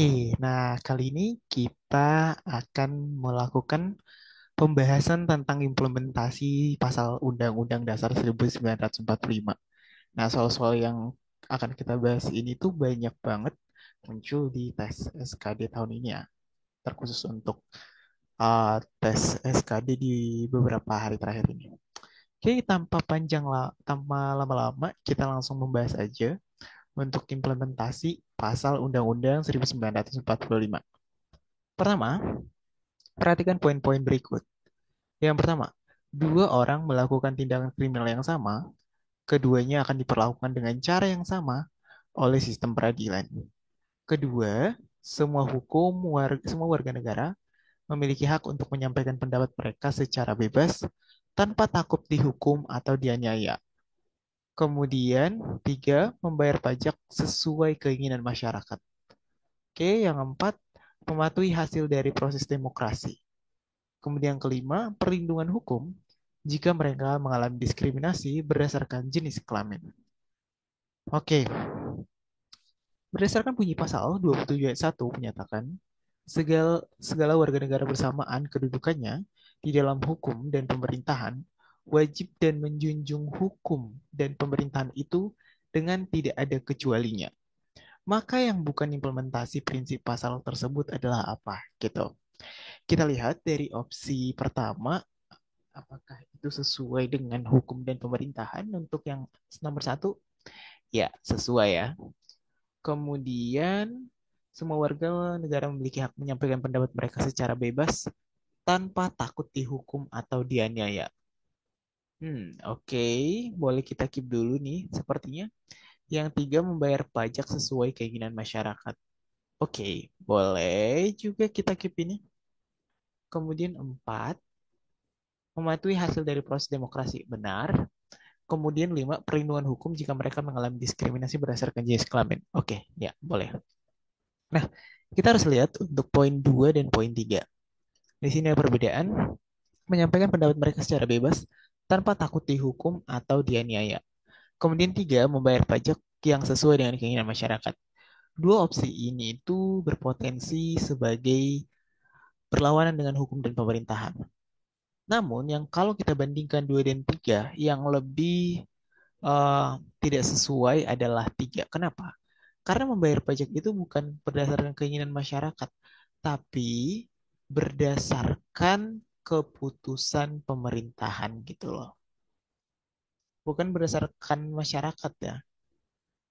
Oke, nah kali ini kita akan melakukan pembahasan tentang implementasi pasal Undang-Undang Dasar 1945. Nah, soal-soal yang akan kita bahas ini tuh banyak banget muncul di tes SKD tahun ini ya, terkhusus untuk tes SKD di beberapa hari terakhir ini. Oke, tanpa lama-lama, kita langsung membahas aja untuk implementasi pasal Undang-Undang 1945. Pertama, perhatikan poin-poin berikut. Yang pertama, dua orang melakukan tindakan kriminal yang sama, keduanya akan diperlakukan dengan cara yang sama oleh sistem peradilan. Kedua, semua warga negara memiliki hak untuk menyampaikan pendapat mereka secara bebas tanpa takut dihukum atau dianiaya. Kemudian, tiga, membayar pajak sesuai keinginan masyarakat. Oke, yang keempat, mematuhi hasil dari proses demokrasi. Kemudian yang kelima, perlindungan hukum jika mereka mengalami diskriminasi berdasarkan jenis kelamin. Oke, berdasarkan bunyi pasal 27 ayat 1 menyatakan, segala warga negara bersamaan kedudukannya di dalam hukum dan pemerintahan wajib dan menjunjung hukum dan pemerintahan itu dengan tidak ada kecualinya. Maka yang bukan implementasi prinsip pasal tersebut adalah apa? Gitu. Kita lihat dari opsi pertama, apakah itu sesuai dengan hukum dan pemerintahan untuk yang nomor satu? Ya, sesuai ya. Kemudian, semua warga negara memiliki hak menyampaikan pendapat mereka secara bebas tanpa takut dihukum atau dianiaya. Oke. Boleh kita keep dulu nih. Sepertinya yang tiga membayar pajak sesuai keinginan masyarakat. Oke, boleh juga kita keep ini. Kemudian empat, mematuhi hasil dari proses demokrasi. Benar. Kemudian lima, perlindungan hukum jika mereka mengalami diskriminasi berdasarkan jenis kelamin. Oke, ya, boleh. Nah, kita harus lihat untuk poin 2 dan poin 3. Di sini ada perbedaan, menyampaikan pendapat mereka secara bebas tanpa takut dihukum atau dianiaya. Kemudian 3, membayar pajak yang sesuai dengan keinginan masyarakat. Dua opsi ini itu berpotensi sebagai berlawanan dengan hukum dan pemerintahan. Namun, yang kalau kita bandingkan 2 dan 3, yang lebih eh, tidak sesuai adalah 3. Kenapa? Karena membayar pajak itu bukan berdasarkan keinginan masyarakat, tapi berdasarkan keputusan pemerintahan gitu loh. Bukan berdasarkan masyarakat ya.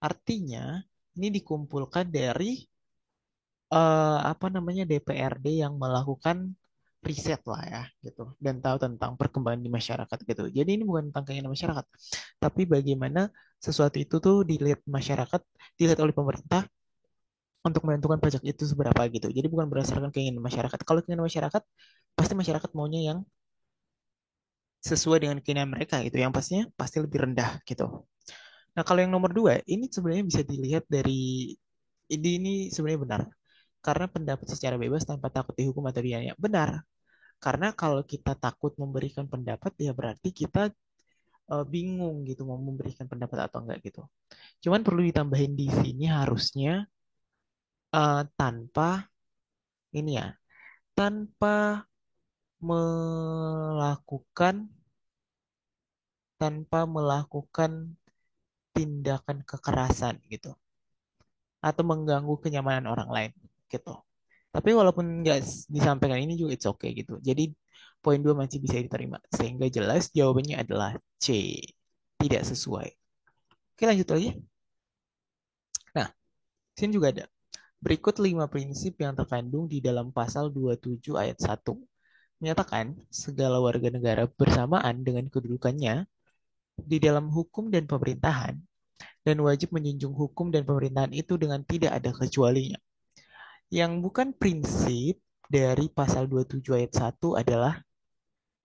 Artinya ini dikumpulkan dari apa namanya DPRD yang melakukan riset lah ya gitu dan tahu tentang perkembangan di masyarakat gitu. Jadi ini bukan tentang keinginan masyarakat, tapi bagaimana sesuatu itu tuh dilihat masyarakat, dilihat oleh pemerintah untuk menentukan pajak itu seberapa gitu. Jadi bukan berdasarkan keinginan masyarakat. Kalau keinginan masyarakat, pasti masyarakat maunya yang sesuai dengan keinginan mereka gitu. Yang pastinya pasti lebih rendah gitu. Nah, kalau yang nomor dua, ini sebenarnya bisa dilihat dari ini sebenarnya benar. Karena pendapat secara bebas tanpa takut dihukum atau dianiaya. Benar. Karena kalau kita takut memberikan pendapat, ya berarti kita bingung gitu mau memberikan pendapat atau enggak gitu. Cuman perlu ditambahin di sini harusnya tanpa ini ya, tanpa melakukan tindakan kekerasan gitu atau mengganggu kenyamanan orang lain gitu. Tapi walaupun nggak disampaikan ini juga it's okay gitu. Jadi poin 2 masih bisa diterima. Sehingga jelas jawabannya adalah C. Tidak sesuai. Oke, lanjut lagi. Nah, sini juga ada. Berikut 5 prinsip yang terkandung di dalam pasal 27 ayat 1. Menyatakan segala warga negara bersamaan dengan kedudukannya di dalam hukum dan pemerintahan dan wajib menjunjung hukum dan pemerintahan itu dengan tidak ada kecualinya. Yang bukan prinsip dari pasal 27 ayat 1 adalah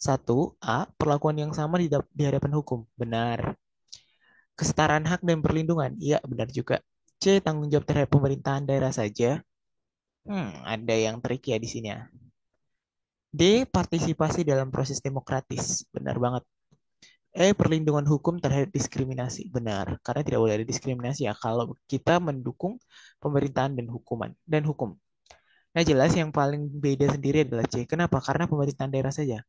satu, A. Perlakuan yang sama di hadapan hukum. Benar. Kesetaraan hak dan perlindungan. Iya, benar juga. C. Tanggung jawab terhadap pemerintahan daerah saja. Ada yang trik ya di sini ya. D. Partisipasi dalam proses demokratis. Benar banget. Perlindungan hukum terhadap diskriminasi. Benar, karena tidak boleh ada diskriminasi ya kalau kita mendukung pemerintahan dan hukum. Nah, jelas yang paling beda sendiri adalah C. Kenapa? Karena pemerintahan daerah saja.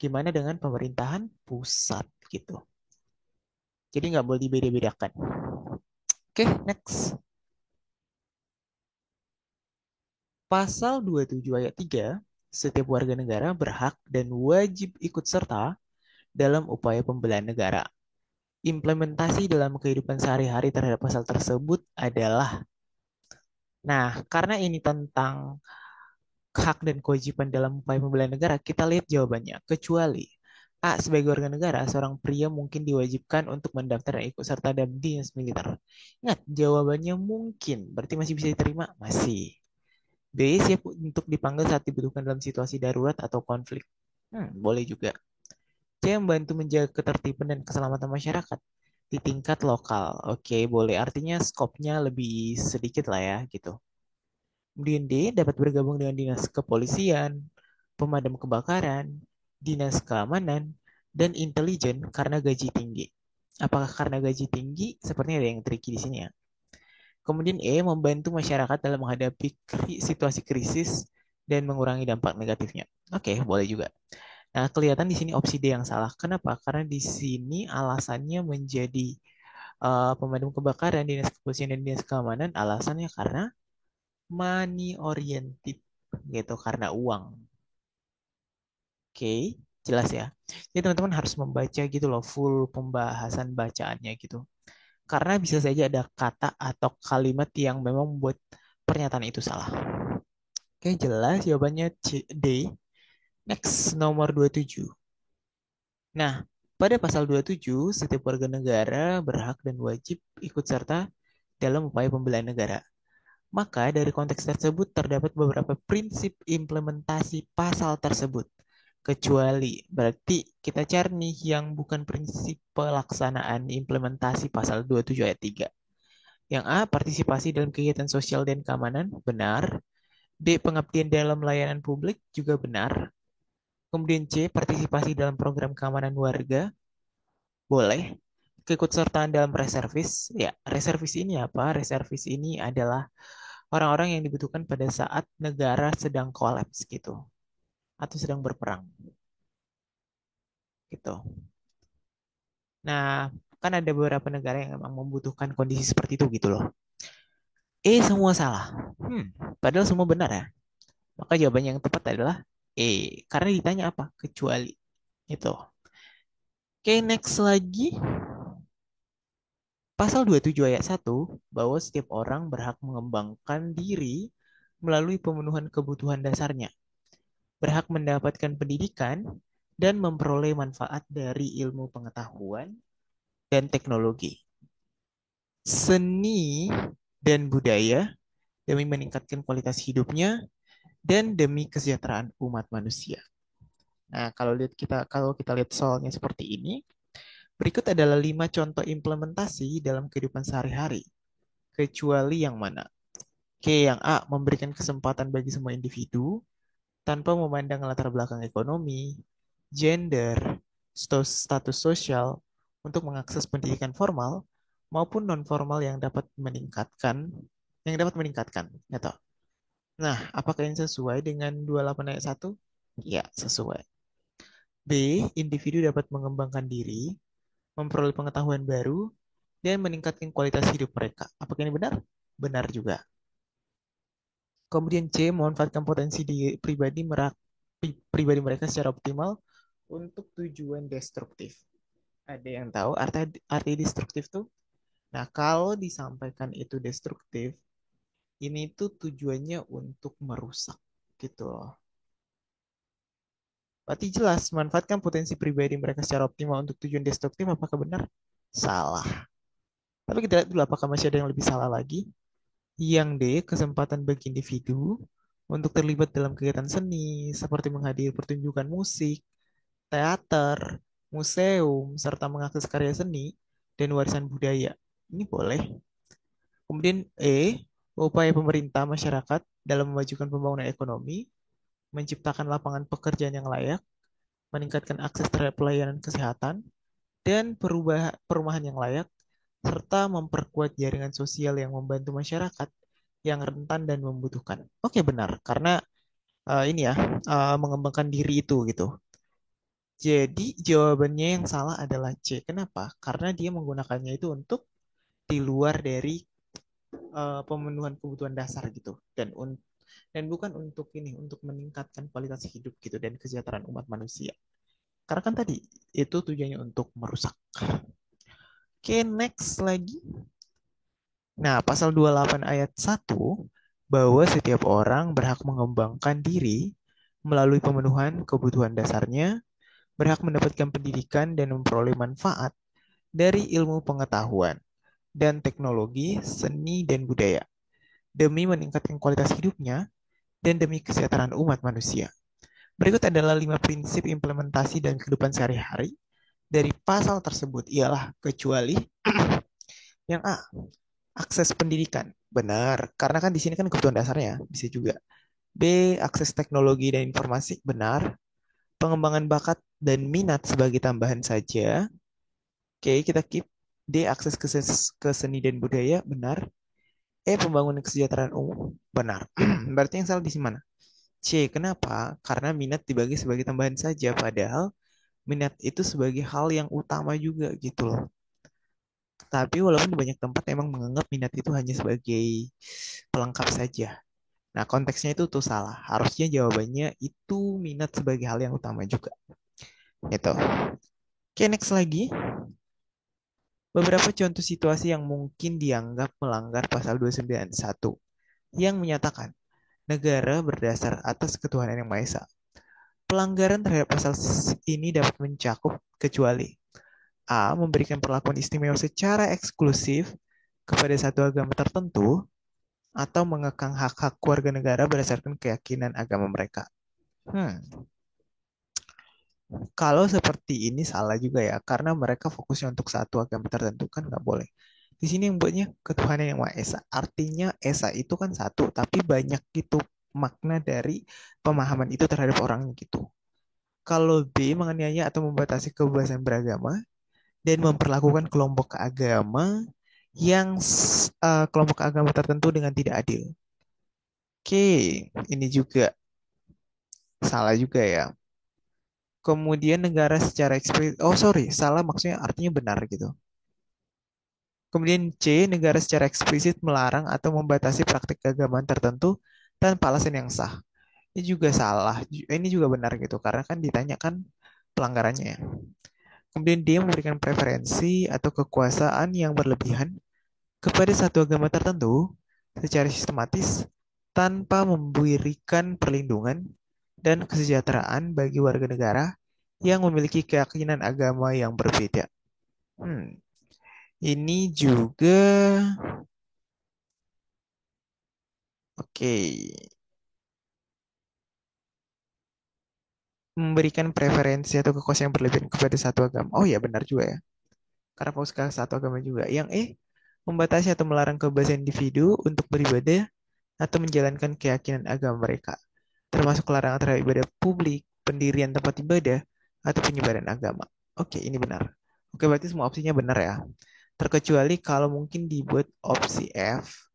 Gimana dengan pemerintahan pusat gitu. Jadi nggak boleh dibeda-bedakan. Oke, next. Pasal 27 ayat 3, setiap warga negara berhak dan wajib ikut serta dalam upaya pembelahan negara. Implementasi dalam kehidupan sehari-hari terhadap pasal tersebut adalah, nah, karena ini tentang hak dan kewajiban dalam upaya pembelahan negara, kita lihat jawabannya. Kecuali A. Sebagai warga negara, seorang pria mungkin diwajibkan untuk mendaftar dan ikut serta dalam dinas militer. Ingat, jawabannya mungkin. Berarti masih bisa diterima? Masih. B. Siap untuk dipanggil saat dibutuhkan dalam situasi darurat atau konflik. Boleh juga. C. Membantu menjaga ketertiban dan keselamatan masyarakat di tingkat lokal. Oke, boleh. Artinya skopnya lebih sedikit lah ya, gitu. Kemudian D, dapat bergabung dengan dinas kepolisian, pemadam kebakaran, dinas keamanan, dan intelijen karena gaji tinggi. Apakah karena gaji tinggi? Sepertinya ada yang tricky di sini ya. Kemudian E, membantu masyarakat dalam menghadapi situasi krisis dan mengurangi dampak negatifnya. Oke, boleh juga. Nah, kelihatan di sini opsi D yang salah. Kenapa? Karena di sini alasannya menjadi pemadam kebakaran, dinas kepolisian, dan dinas keamanan. Alasannya karena money oriented gitu, karena uang. Oke, jelas ya. Jadi teman-teman harus membaca gitu loh full pembahasan bacaannya gitu. Karena bisa saja ada kata atau kalimat yang memang membuat pernyataan itu salah. Oke, jelas jawabannya D. Next, nomor 27. Nah, pada pasal 27, setiap warga negara berhak dan wajib ikut serta dalam upaya pembelahan negara. Maka dari konteks tersebut terdapat beberapa prinsip implementasi pasal tersebut. Kecuali, berarti kita cari nih yang bukan prinsip pelaksanaan implementasi pasal 27 ayat 3. Yang A, partisipasi dalam kegiatan sosial dan keamanan, benar. B, pengabdian dalam layanan publik, juga benar. Kemudian C, partisipasi dalam program keamanan warga, boleh. Keikutsertaan dalam reservis, ya, reservis ini apa? Reservis ini adalah orang-orang yang dibutuhkan pada saat negara sedang kolaps gitu atau sedang berperang gitu. Nah, kan ada beberapa negara yang memang membutuhkan kondisi seperti itu gitu loh. Semua salah. Padahal semua benar ya. Maka jawabannya yang tepat adalah karena ditanya apa? Kecuali itu. Oke, next lagi. Pasal 27 ayat 1 bahwa setiap orang berhak mengembangkan diri melalui pemenuhan kebutuhan dasarnya, berhak mendapatkan pendidikan, dan memperoleh manfaat dari ilmu pengetahuan dan teknologi, seni, dan budaya demi meningkatkan kualitas hidupnya dan demi kesejahteraan umat manusia. Nah, kalau kita lihat soalnya seperti ini, berikut adalah 5 contoh implementasi dalam kehidupan sehari-hari. Kecuali yang mana? Oke, yang A, memberikan kesempatan bagi semua individu tanpa memandang latar belakang ekonomi, gender, status sosial untuk mengakses pendidikan formal maupun non formal yang dapat meningkatkan, gitu. Nah, apakah ini sesuai dengan 28 ayat 1? Ya, sesuai. B, individu dapat mengembangkan diri, memperoleh pengetahuan baru, dan meningkatkan kualitas hidup mereka. Apakah ini benar? Benar juga. Kemudian C, memanfaatkan potensi pribadi mereka secara optimal untuk tujuan destruktif. Ada yang tahu arti destruktif tuh? Nah, kalau disampaikan itu destruktif, ini tuh tujuannya untuk merusak gitu loh. Berarti jelas, manfaatkan potensi pribadi mereka secara optimal untuk tujuan destruktif, apakah benar? Salah. Tapi kita lihat dulu apakah masih ada yang lebih salah lagi. Yang D, kesempatan bagi individu untuk terlibat dalam kegiatan seni, seperti menghadiri pertunjukan musik, teater, museum, serta mengakses karya seni dan warisan budaya. Ini boleh. Kemudian upaya pemerintah masyarakat dalam memajukan pembangunan ekonomi, menciptakan lapangan pekerjaan yang layak, meningkatkan akses terhadap pelayanan kesehatan, dan perumahan yang layak, serta memperkuat jaringan sosial yang membantu masyarakat yang rentan dan membutuhkan. Oke, benar, karena ini ya mengembangkan diri itu gitu. Jadi jawabannya yang salah adalah C. Kenapa? Karena dia menggunakannya itu untuk di luar dari pemenuhan kebutuhan dasar gitu dan bukan untuk ini untuk meningkatkan kualitas hidup gitu dan kesejahteraan umat manusia. Karena kan tadi itu tujuannya untuk merusak. Oke, next lagi. Nah, pasal 28 ayat 1 bahwa setiap orang berhak mengembangkan diri melalui pemenuhan kebutuhan dasarnya, berhak mendapatkan pendidikan dan memperoleh manfaat dari ilmu pengetahuan dan teknologi, seni dan budaya demi meningkatkan kualitas hidupnya dan demi kesejahteraan umat manusia. Berikut adalah 5 prinsip implementasi dan kehidupan sehari-hari dari pasal tersebut ialah kecuali yang A, akses pendidikan. Benar, karena kan di sini kan kebutuhan dasarnya bisa juga. B, akses teknologi dan informasi. Benar. Pengembangan bakat dan minat sebagai tambahan saja. Oke, kita keep. D, akses ke seni dan budaya. Benar. E, pembangunan kesejahteraan umum. Benar. Berarti yang salah di mana? C, kenapa? Karena minat dibagi sebagai tambahan saja, padahal minat itu sebagai hal yang utama juga gitu loh. Tapi walaupun di banyak tempat emang menganggap minat itu hanya sebagai pelengkap saja. Nah, konteksnya itu tuh salah. Harusnya jawabannya itu minat sebagai hal yang utama juga. Gitu. Oke, next lagi. Beberapa contoh situasi yang mungkin dianggap melanggar pasal 291 yang menyatakan negara berdasar atas ketuhanan yang Maha Esa. Pelanggaran terhadap pasal ini dapat mencakup kecuali A. Memberikan perlakuan istimewa secara eksklusif kepada satu agama tertentu atau mengekang hak-hak warga negara berdasarkan keyakinan agama mereka. Kalau seperti ini salah juga ya, karena mereka fokusnya untuk satu agama tertentu kan nggak boleh. Di sini yang buatnya ketuhanan yang Maha Esa. Artinya Esa itu kan satu, tapi banyak gitu makna dari pemahaman itu terhadap orang gitu. Kalau B menganiaya atau membatasi kebebasan beragama dan memperlakukan kelompok agama yang kelompok agama tertentu dengan tidak adil. Oke, ini juga salah juga ya. Kemudian negara secara eksplisit, oh sorry, salah maksudnya artinya benar gitu. Kemudian C, negara secara eksplisit melarang atau membatasi praktik keagamaan tertentu tanpa alasan yang sah. Ini juga salah, ini juga benar gitu, karena kan ditanyakan pelanggarannya ya. Kemudian dia memberikan preferensi atau kekuasaan yang berlebihan kepada satu agama tertentu secara sistematis tanpa memberikan perlindungan dan kesejahteraan bagi warga negara yang memiliki keyakinan agama yang berbeda. Ini juga oke. Memberikan preferensi atau kekuasaan yang berlebihan kepada satu agama. Oh ya, benar juga ya. Karena fokus ke satu agama juga. Yang E, membatasi atau melarang kebebasan individu untuk beribadah atau menjalankan keyakinan agama mereka, termasuk larangan terhadap ibadah publik, pendirian tempat ibadah, atau penyebaran agama. Oke, ini benar. Oke, berarti semua opsinya benar ya. Terkecuali kalau mungkin dibuat opsi F,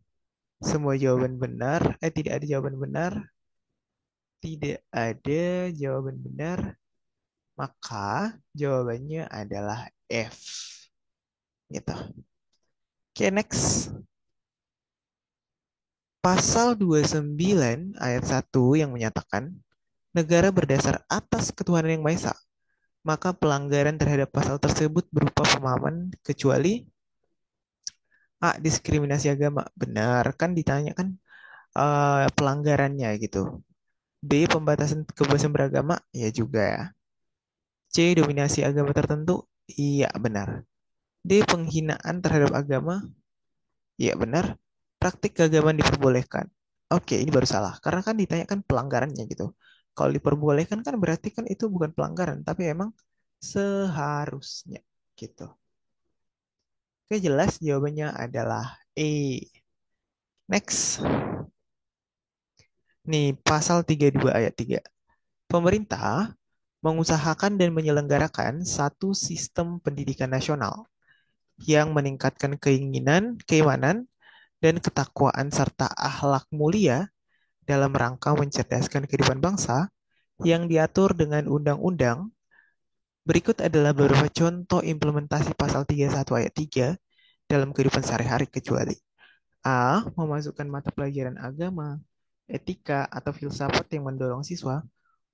semua jawaban benar, tidak ada jawaban benar, tidak ada jawaban benar, maka jawabannya adalah F. Gitu. Oke, next. Pasal 29 ayat 1 yang menyatakan negara berdasar atas ketuhanan yang Maha Esa. Maka pelanggaran terhadap pasal tersebut berupa pemahaman kecuali A. Diskriminasi agama. Benar, kan ditanya kan pelanggarannya gitu. B. Pembatasan kebebasan beragama. Ya juga ya. C. Dominasi agama tertentu. Iya, benar. D. Penghinaan terhadap agama. Iya, benar. Praktik keagamaan diperbolehkan. Oke, ini baru salah. Karena kan ditanyakan pelanggarannya gitu. Kalau diperbolehkan kan berarti kan itu bukan pelanggaran, tapi emang seharusnya gitu. Oke, jelas jawabannya adalah E. Next. Nih, pasal 32 ayat 3. Pemerintah mengusahakan dan menyelenggarakan satu sistem pendidikan nasional yang meningkatkan keimanan, dan ketakwaan serta akhlak mulia dalam rangka mencerdaskan kehidupan bangsa yang diatur dengan undang-undang. Berikut adalah beberapa contoh implementasi pasal 31 ayat 3 dalam kehidupan sehari-hari kecuali A. Memasukkan mata pelajaran agama, etika, atau filsafat yang mendorong siswa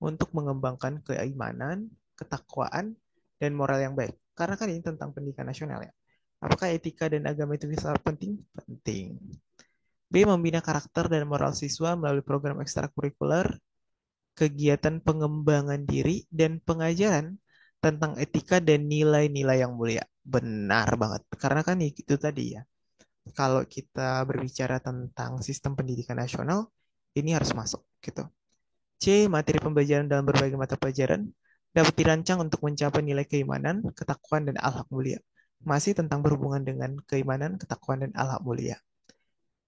untuk mengembangkan keimanan, ketakwaan, dan moral yang baik. Karena kan ini tentang pendidikan nasional ya. Apakah etika dan agama itu filsafat penting? Penting. B. Membina karakter dan moral siswa melalui program ekstrakurikuler, kegiatan pengembangan diri, dan pengajaran tentang etika dan nilai-nilai yang mulia. Benar banget. Karena kan itu tadi ya. Kalau kita berbicara tentang sistem pendidikan nasional, ini harus masuk gitu. C. Materi pembelajaran dalam berbagai mata pelajaran dapat dirancang untuk mencapai nilai keimanan, ketakwaan, dan akhlak mulia. Masih tentang berhubungan dengan keimanan, ketakwaan, dan akhlak mulia.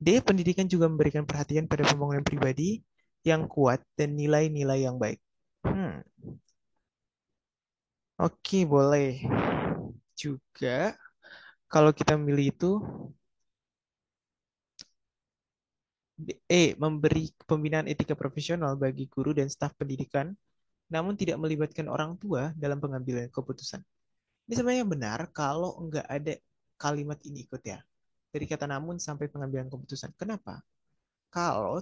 D. Pendidikan juga memberikan perhatian pada pembangunan pribadi yang kuat dan nilai-nilai yang baik. Oke, boleh. Juga, kalau kita milih itu, memberi pembinaan etika profesional bagi guru dan staf pendidikan, namun tidak melibatkan orang tua dalam pengambilan keputusan. Ini sebenarnya benar kalau nggak ada kalimat ini ikut ya. Dari kata namun sampai pengambilan keputusan. Kenapa? Kalau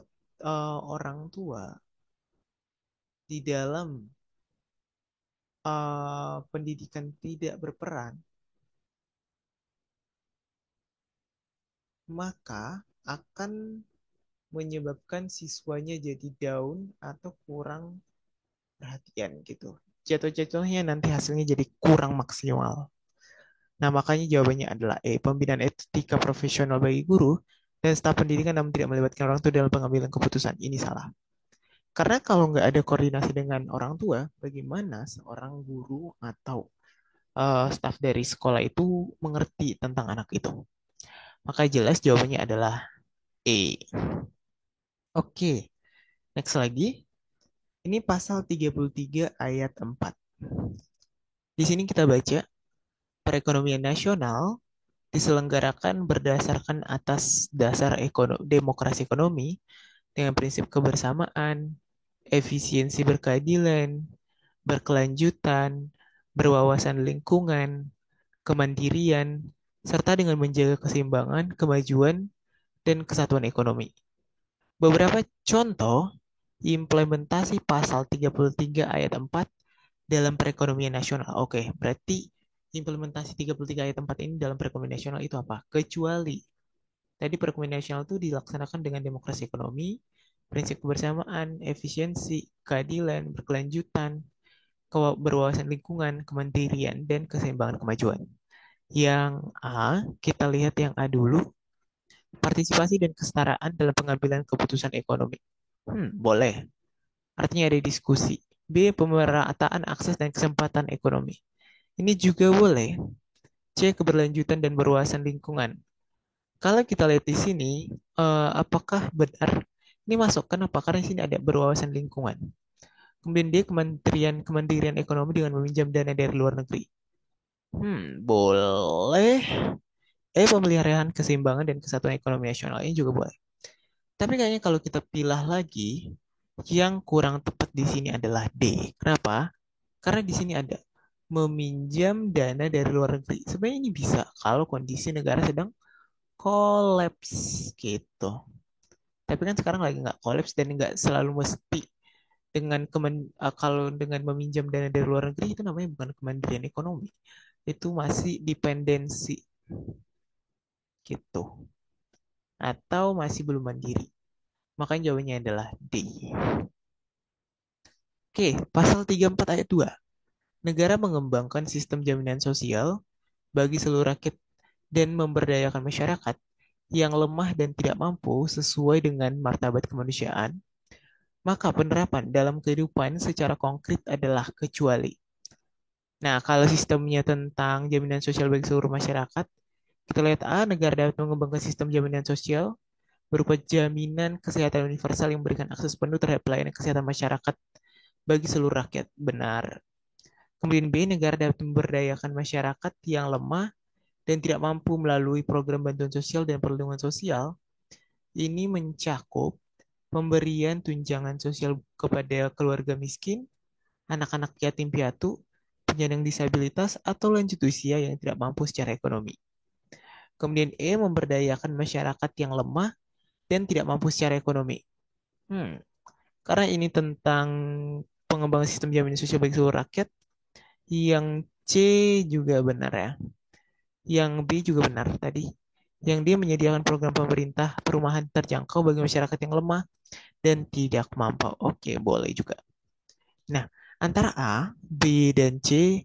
orang tua di dalam pendidikan tidak berperan, maka akan menyebabkan siswanya jadi down atau kurang perhatian gitu. Jatuh-jatuhnya nanti hasilnya jadi kurang maksimal. Nah, makanya jawabannya adalah E, pembinaan etika profesional bagi guru dan staf pendidikan namun tidak melibatkan orang tua dalam pengambilan keputusan. Ini salah. Karena kalau nggak ada koordinasi dengan orang tua, bagaimana seorang guru atau staf dari sekolah itu mengerti tentang anak itu? Maka jelas jawabannya adalah E. Oke, next lagi. Ini pasal 33 ayat 4. Di sini kita baca, perekonomian nasional diselenggarakan berdasarkan atas dasar demokrasi ekonomi dengan prinsip kebersamaan, efisiensi berkeadilan, berkelanjutan, berwawasan lingkungan, kemandirian, serta dengan menjaga keseimbangan, kemajuan, dan kesatuan ekonomi. Beberapa contoh implementasi pasal 33 ayat 4 dalam perekonomian nasional. Oke, berarti implementasi 33 ayat 4 ini dalam perekonomian nasional itu apa? Kecuali tadi perekonomian nasional itu dilaksanakan dengan demokrasi ekonomi, prinsip kebersamaan, efisiensi, keadilan, berkelanjutan, berwawasan lingkungan, kemandirian, dan keseimbangan kemajuan. Yang A, kita lihat yang A dulu, partisipasi dan kesetaraan dalam pengambilan keputusan ekonomi. Boleh. Artinya ada diskusi. B, pemerataan akses dan kesempatan ekonomi. Ini juga boleh. C, keberlanjutan dan berwawasan lingkungan. Kalau kita lihat di sini, apakah benar ini masuk? Kenapa? Karena di sini ada berwawasan lingkungan. Kemudian dia kemandirian ekonomi dengan meminjam dana dari luar negeri. Boleh. Pemeliharaan keseimbangan dan kesatuan ekonomi nasional ini juga boleh. Tapi kayaknya kalau kita pilih lagi, yang kurang tepat di sini adalah D. Kenapa? Karena di sini ada meminjam dana dari luar negeri. Sebenarnya ini bisa kalau kondisi negara sedang kolaps gitu. Tapi kan sekarang lagi nggak kolaps dan nggak selalu mesti kalau dengan meminjam dana dari luar negeri itu namanya bukan kemandirian ekonomi. Itu masih dependensi gitu. Atau masih belum mandiri. Makanya jawabannya adalah D. Oke, pasal 34 ayat 2. Negara mengembangkan sistem jaminan sosial bagi seluruh rakyat dan memberdayakan masyarakat yang lemah dan tidak mampu sesuai dengan martabat kemanusiaan, maka penerapan dalam kehidupan secara konkret adalah kecuali. Nah, kalau sistemnya tentang jaminan sosial bagi seluruh masyarakat, kita lihat A, negara dapat mengembangkan sistem jaminan sosial berupa jaminan kesehatan universal yang memberikan akses penuh terhadap pelayanan kesehatan masyarakat bagi seluruh rakyat. Benar. Kemudian B, negara dapat memberdayakan masyarakat yang lemah dan tidak mampu melalui program bantuan sosial dan perlindungan sosial. Ini mencakup pemberian tunjangan sosial kepada keluarga miskin, anak-anak yatim piatu, penyandang disabilitas, atau lanjut usia yang tidak mampu secara ekonomi. Kemudian E, memberdayakan masyarakat yang lemah dan tidak mampu secara ekonomi. Karena ini tentang pengembangan sistem jaminan sosial bagi seluruh rakyat, yang C juga benar ya. Yang B juga benar tadi. Yang D menyediakan program pemerintah perumahan terjangkau bagi masyarakat yang lemah dan tidak mampu. Oke, boleh juga. Nah, antara A, B, dan C,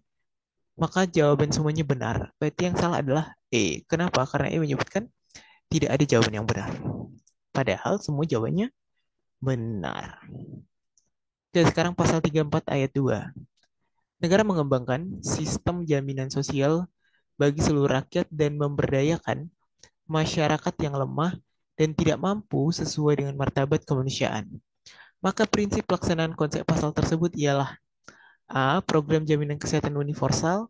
maka jawaban semuanya benar. Berarti yang salah adalah E. Kenapa? Karena E menyebutkan tidak ada jawaban yang benar. Padahal semua jawabannya benar. Oke, sekarang pasal 34 ayat 2. Negara mengembangkan sistem jaminan sosial bagi seluruh rakyat dan memberdayakan masyarakat yang lemah dan tidak mampu sesuai dengan martabat kemanusiaan. Maka prinsip pelaksanaan konsep pasal tersebut ialah A. Program jaminan kesehatan universal.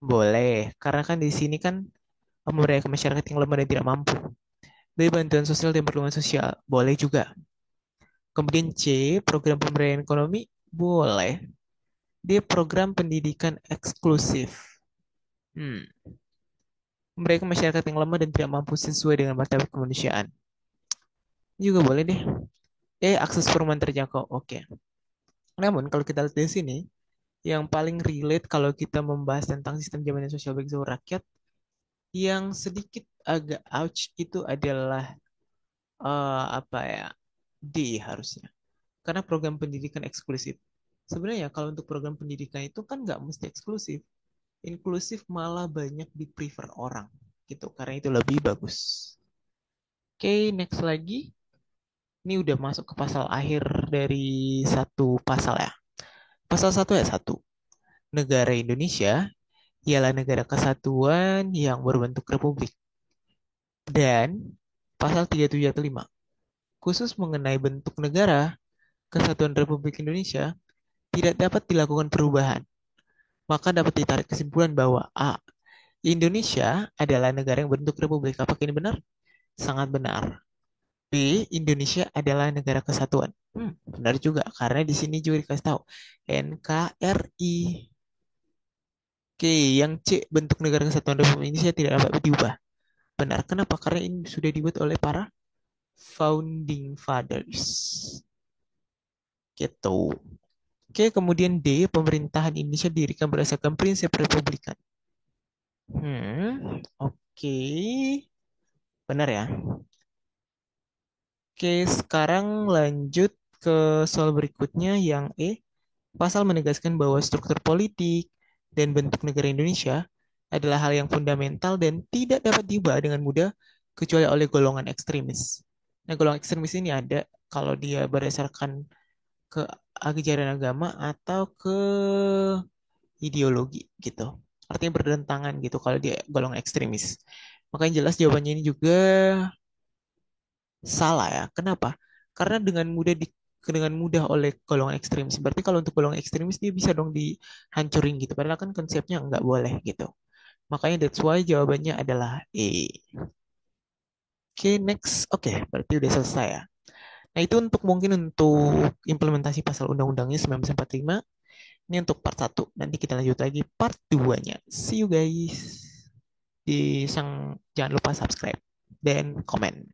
Boleh, karena kan di sini kan memberdayakan masyarakat yang lemah dan tidak mampu. B. Bantuan sosial dan perlindungan sosial. Boleh juga. Kemudian C. Program pemberdayaan ekonomi. Boleh. D. Program pendidikan eksklusif. Mereka masyarakat yang lemah dan tidak mampu sesuai dengan martabat kemanusiaan. Juga boleh deh. Akses perumahan terjangkau. Oke. Namun kalau kita lihat di sini, yang paling relate kalau kita membahas tentang sistem jaminan sosial bagi seluruh rakyat, yang sedikit agak ouch itu adalah apa ya, D harusnya. Karena program pendidikan eksklusif. Sebenarnya kalau untuk program pendidikan itu kan nggak mesti eksklusif. Inklusif malah banyak di prefer orang gitu. Karena itu lebih bagus. Oke, next lagi. Ini udah masuk ke pasal akhir dari satu pasal ya. Pasal 1 ayat 1. Negara Indonesia ialah negara kesatuan yang berbentuk republik. Dan pasal 3715 khusus mengenai bentuk negara kesatuan Republik Indonesia tidak dapat dilakukan perubahan. Maka dapat ditarik kesimpulan bahwa A. Indonesia adalah negara yang berbentuk republik. Apakah ini benar? Sangat benar. B. Indonesia adalah negara kesatuan. Benar juga, karena di sini juga dikasih tahu NKRI. Oke, yang C. Bentuk negara kesatuan Republik Indonesia tidak dapat diubah. Benar. Kenapa? Karena ini sudah dibuat oleh para founding fathers. Gitu. Oke, kemudian D. Pemerintahan Indonesia didirikan berdasarkan prinsip republikan. Oke. Benar ya. Oke, sekarang lanjut ke soal berikutnya yang E. Pasal menegaskan bahwa struktur politik dan bentuk negara Indonesia adalah hal yang fundamental dan tidak dapat diubah dengan mudah kecuali oleh golongan ekstremis. Nah, golongan ekstremis ini ada kalau dia berdasarkan ke ajaran agama atau ke ideologi gitu. Artinya bertentangan gitu kalau dia golongan ekstremis. Makanya jelas jawabannya ini juga salah ya. Kenapa? Karena dengan mudah oleh golongan ekstremis. Berarti kalau untuk golongan ekstremis dia bisa dong dihancurin gitu. Padahal kan konsepnya nggak boleh gitu. Makanya that's why jawabannya adalah E. Oke, next. Oke, berarti udah selesai ya. Nah, itu mungkin untuk implementasi pasal undang-undangnya 1945. Ini untuk part 1. Nanti kita lanjut lagi part 2-nya. See you guys. Jangan lupa subscribe dan komen.